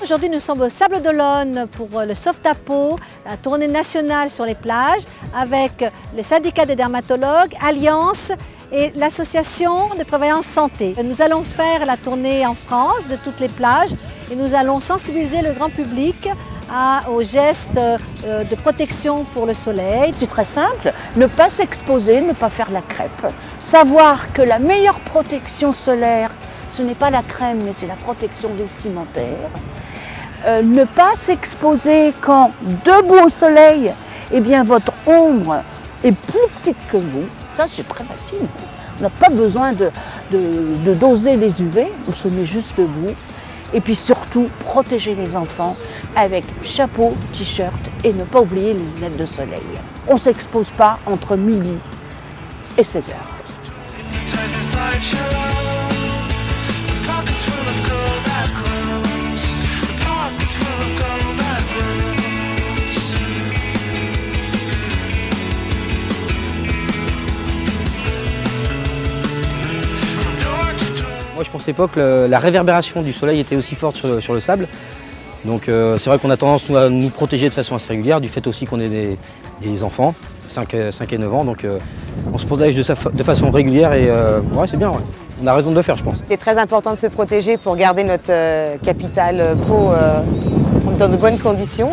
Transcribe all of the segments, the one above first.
Aujourd'hui, nous sommes au Sable d'Olonne pour le Sauve ta peau, la tournée nationale sur les plages avec le syndicat des dermatologues, Alliance et l'association de prévoyance santé. Nous allons faire la tournée en France de toutes les plages et nous allons sensibiliser le grand public aux gestes de protection pour le soleil. C'est très simple, ne pas s'exposer, ne pas faire la crêpe. Savoir que la meilleure protection solaire, ce n'est pas la crème, mais c'est la protection vestimentaire. Ne pas s'exposer quand, debout au soleil, eh bien, votre ombre est plus petite que vous. Ça, c'est très facile. On n'a pas besoin de doser les UV, on se met juste debout. Et puis surtout, protéger les enfants avec chapeau, t-shirt et ne pas oublier les lunettes de soleil. On ne s'expose pas entre midi et 16h. Moi je pensais pas que la réverbération du soleil était aussi forte sur le sable. Donc c'est vrai qu'on a tendance à nous protéger de façon assez régulière, du fait aussi qu'on est des enfants, 5 et 9 ans, donc on se protège de façon régulière et ouais, c'est bien, ouais. On a raison de le faire, je pense. C'est très important de se protéger pour garder notre capital peau dans de bonnes conditions.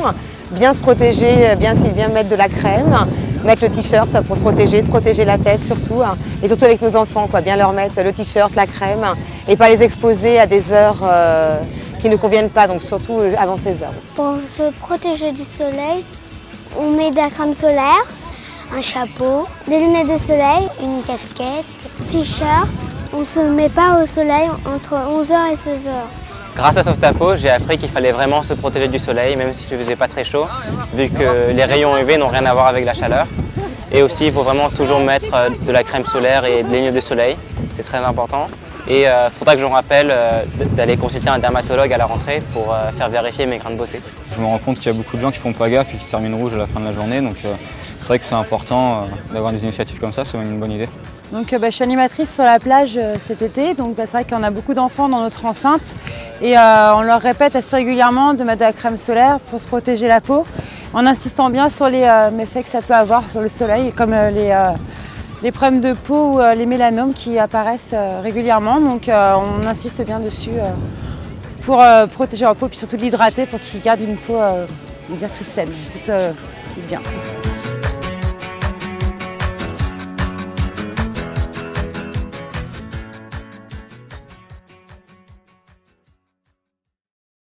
Bien se protéger, bien mettre de la crème, mettre le t-shirt pour se protéger la tête surtout, et surtout avec nos enfants, quoi, bien leur mettre le t-shirt, la crème, et pas les exposer à des heures qui ne conviennent pas, donc surtout avant 16 heures. Pour se protéger du soleil, on met de la crème solaire, un chapeau, des lunettes de soleil, une casquette, t-shirt. On ne se met pas au soleil entre 11h et 16h. Grâce à Sauve ta peau, j'ai appris qu'il fallait vraiment se protéger du soleil, même s'il ne faisait pas très chaud, vu que les rayons UV n'ont rien à voir avec la chaleur. Et aussi, il faut vraiment toujours mettre de la crème solaire et des lunettes de soleil, c'est très important. Et il faudra que je me rappelle d'aller consulter un dermatologue à la rentrée pour faire vérifier mes grains de beauté. Je me rends compte qu'il y a beaucoup de gens qui ne font pas gaffe et qui terminent rouge à la fin de la journée, donc c'est vrai que c'est important d'avoir des initiatives comme ça, c'est même une bonne idée. Donc, je suis animatrice sur la plage cet été, donc c'est vrai qu'on a beaucoup d'enfants dans notre enceinte et on leur répète assez régulièrement de mettre de la crème solaire pour se protéger la peau, en insistant bien sur les méfaits que ça peut avoir sur le soleil, comme les problèmes de peau ou les mélanomes qui apparaissent régulièrement. Donc on insiste bien dessus pour protéger leur peau et surtout l'hydrater pour qu'ils gardent une peau toute saine, toute bien.